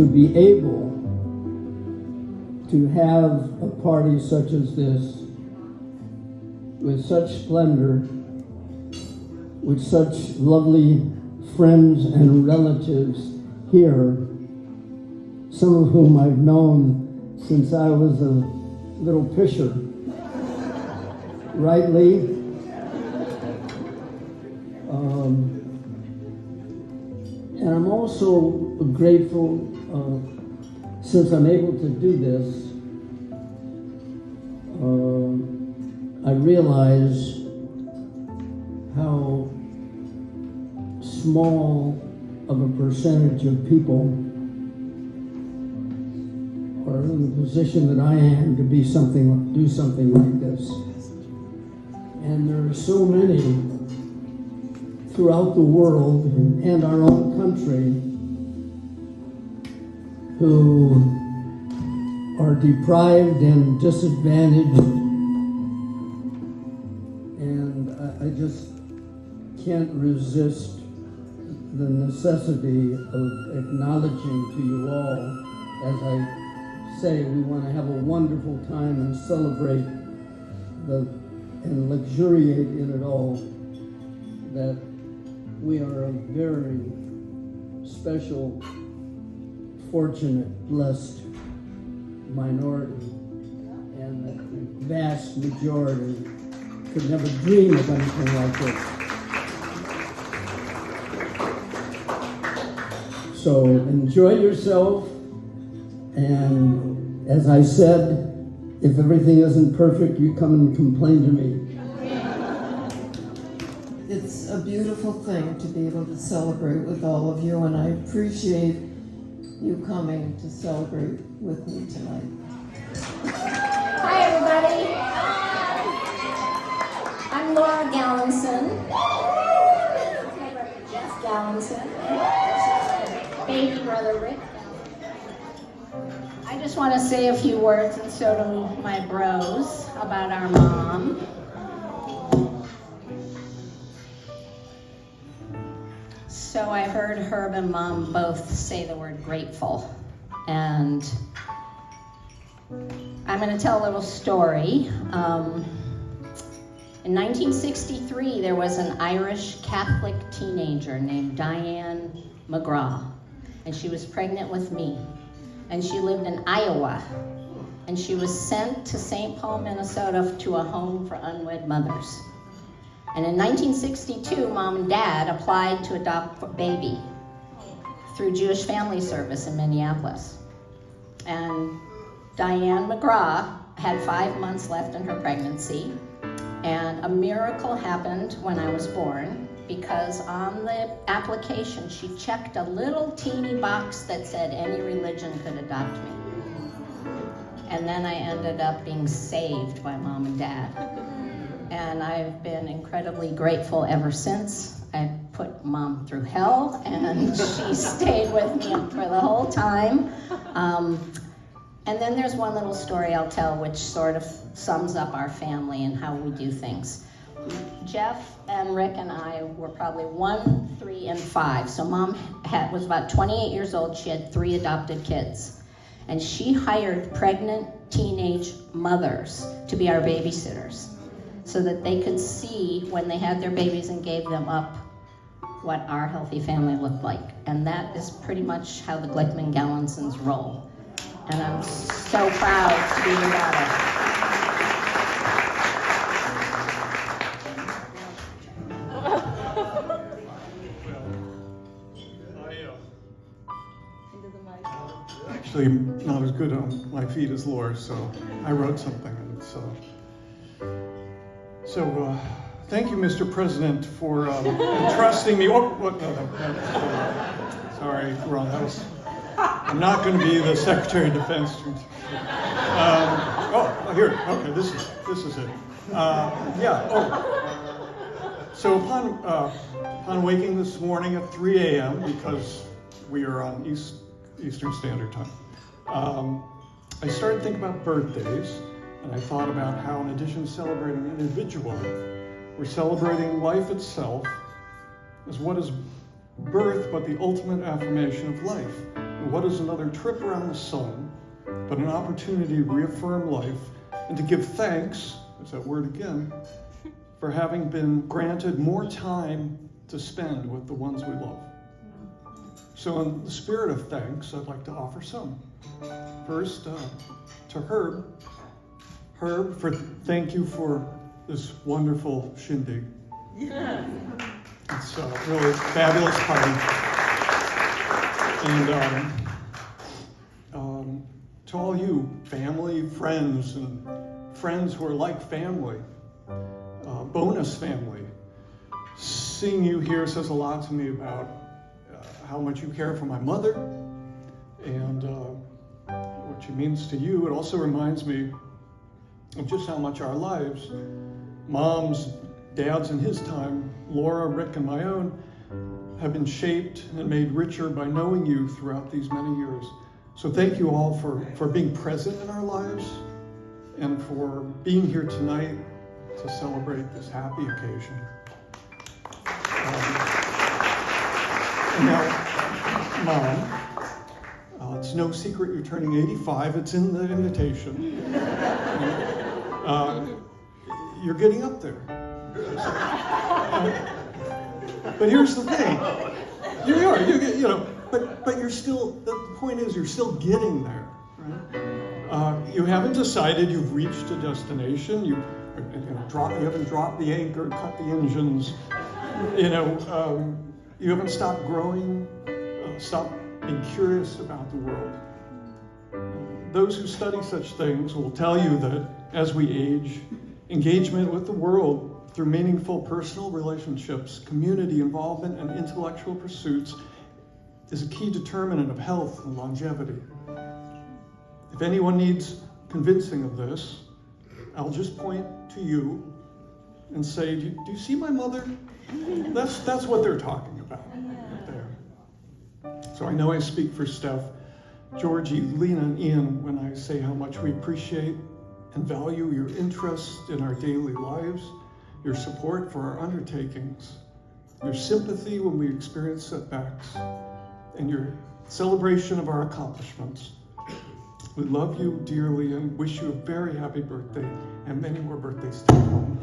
to be able to have a party such as this, with such splendor, with such lovely friends and relatives here, some of whom I've known since I was a little pisher. Right, Lee? And I'm also grateful, since I'm able to do this, I realize how small of a percentage of people are in the position that I am to do something like this. And there are so many throughout the world and our own country who are deprived and disadvantaged, and I just can't resist the necessity of acknowledging to you all, as I say, we want to have a wonderful time and celebrate and luxuriate in it all, that we are a very special, fortunate, blessed minority, and that the vast majority could never dream of anything like this. So enjoy yourself, and as I said, if everything isn't perfect, you come and complain to me. It's a beautiful thing to be able to celebrate with all of you, and I appreciate you coming to celebrate with me tonight. Hi, everybody. I'm Laura Gallinson. My brother Jeff Gallinson. Baby brother Rick. I just want to say a few words, and so do my bros, about our mom. So I heard Herb and Mom both say the word grateful, and I'm going to tell a little story. In 1963, there was an Irish Catholic teenager named Diane McGraw, and she was pregnant with me, and she lived in Iowa, and she was sent to St. Paul, Minnesota to a home for unwed mothers. And in 1962, Mom and Dad applied to adopt a baby through Jewish Family Service in Minneapolis. And Diane McGraw had 5 months left in her pregnancy, and a miracle happened when I was born, because on the application she checked a little teeny box that said any religion could adopt me. And then I ended up being saved by Mom and Dad. And I've been incredibly grateful ever since. I put Mom through hell, and she stayed with me for the whole time. And then there's one little story I'll tell which sort of sums up our family and how we do things. Jeff and Rick and I were probably 1, 3, and 5. So Mom was about 28 years old. She had 3 adopted kids. And she hired pregnant teenage mothers to be our babysitters, so that they could see when they had their babies and gave them up what our healthy family looked like. And that is pretty much how the Glickman Gallinsons roll. And I'm so proud to be your daughter. Actually, not as good on my feet as Laura, so I wrote something. And so thank you, Mr. President, for entrusting me. Oh, what? No, sorry, wrong. I'm not going to be the Secretary of Defense. Here. Okay, this is it. So upon waking this morning at 3 a.m., because we are on Eastern Standard Time, I started thinking about birthdays, and I thought about how, in addition to celebrating an individual, we're celebrating life itself as what is birth but the ultimate affirmation of life. what is another trip around the sun but an opportunity to reaffirm life and to give thanks, there's that word again, for having been granted more time to spend with the ones we love. So in the spirit of thanks, I'd like to offer some. First, to Herb. Herb, thank you for this wonderful shindig. Yeah. It's a really fabulous party. And to all you family, friends, and friends who are like family, bonus family, seeing you here says a lot to me about how much you care for my mother and what she means to you. It also reminds me of just how much our lives, Mom's, Dad's in his time, Laura, Rick, and my own, have been shaped and made richer by knowing you throughout these many years. So thank you all for being present in our lives and for being here tonight to celebrate this happy occasion. And now, Mom, it's no secret you're turning 85. It's in the invitation. You're getting up there. But here's the thing. Here you are. You know. But you're still. The point is, you're still getting there. Right? You haven't decided you've reached a destination. You haven't dropped the anchor, cut the engines. You haven't stopped growing. Stopped being curious about the world. Those who study such things will tell you that as we age, engagement with the world through meaningful personal relationships, community involvement, and intellectual pursuits is a key determinant of health and longevity. If anyone needs convincing of this, I'll just point to you and say, do you see my mother? That's what they're talking about right there. So I know I speak for Steph, Georgie, Lena, and Ian when I say how much we appreciate and value your interest in our daily lives, your support for our undertakings, your sympathy when we experience setbacks, and your celebration of our accomplishments. We love you dearly and wish you a very happy birthday and many more birthdays to come.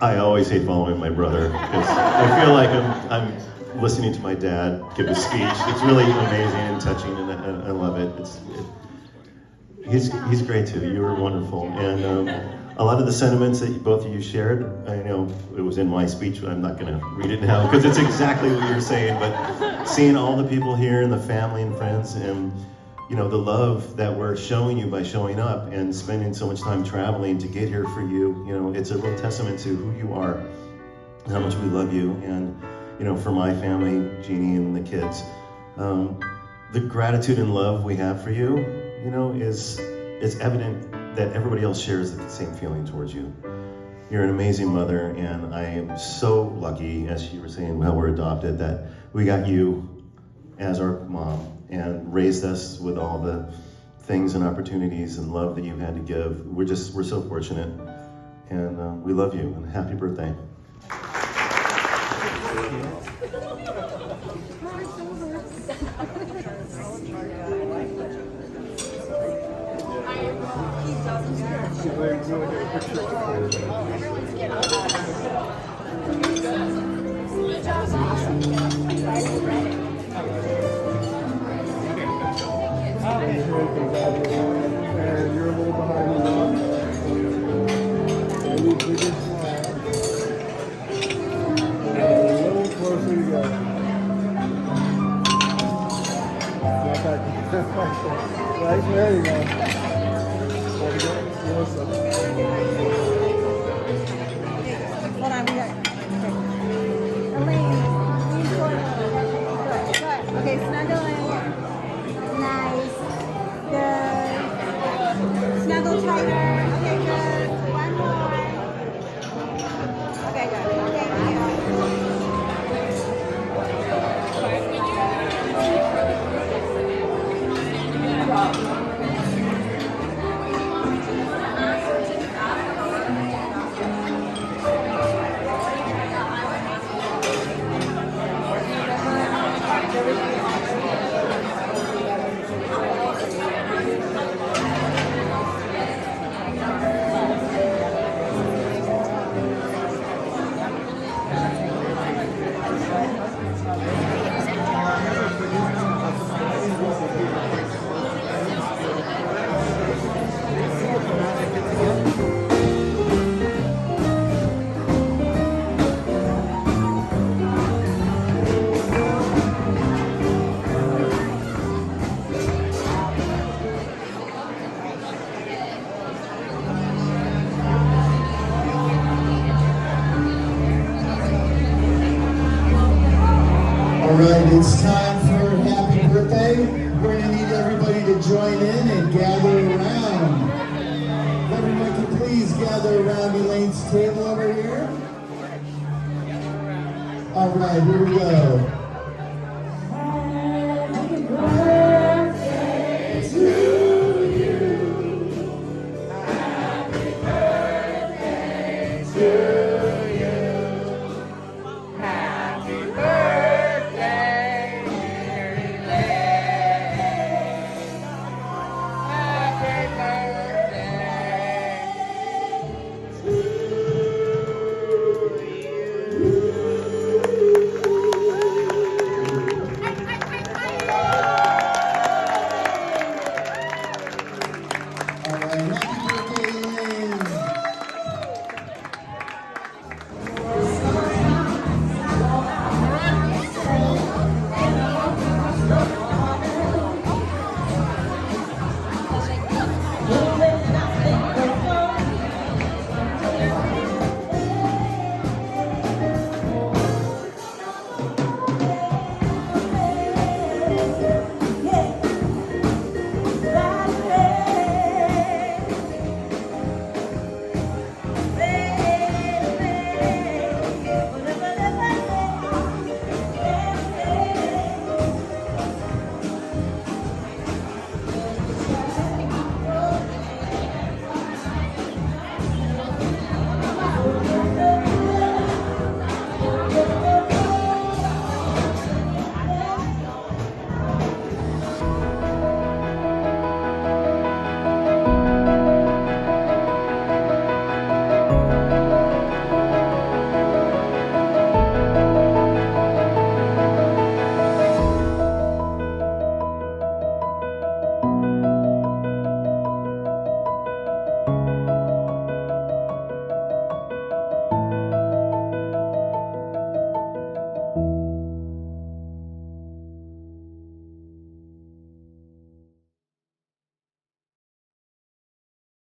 I always hate following my brother because I feel like I'm listening to my dad give a speech. It's really amazing and touching, and I love it. He's great too. You were wonderful, and a lot of the sentiments that both of you shared, I know it was in my speech, but I'm not going to read it now because it's exactly what you're saying. But seeing all the people here and the family and friends, and the love that we're showing you by showing up and spending so much time traveling to get here for you, it's a real testament to who you are and how much we love you. And for my family, Jeannie and the kids, the gratitude and love we have for you, it's evident that everybody else shares the same feeling towards you. You're an amazing mother, and I am so lucky, as you were saying, how we're adopted, that we got you as our mom and raised us with all the things and opportunities and love that you had to give. We're so fortunate, and we love you, and happy birthday. And you're a little behind the line. And you do this smile. And a little closer you go. Right, there you go. There you go. Hold on, we got. Okay. Elaine, lean forward. Good. Okay, snuggle in. Nice. Good. Snuggle tighter. Okay, good. One more. Okay, good. Okay, thank you. It's time for happy birthday. We're gonna need everybody to join in and gather around. If everyone can please gather around Elaine's table over here. All right, here we go.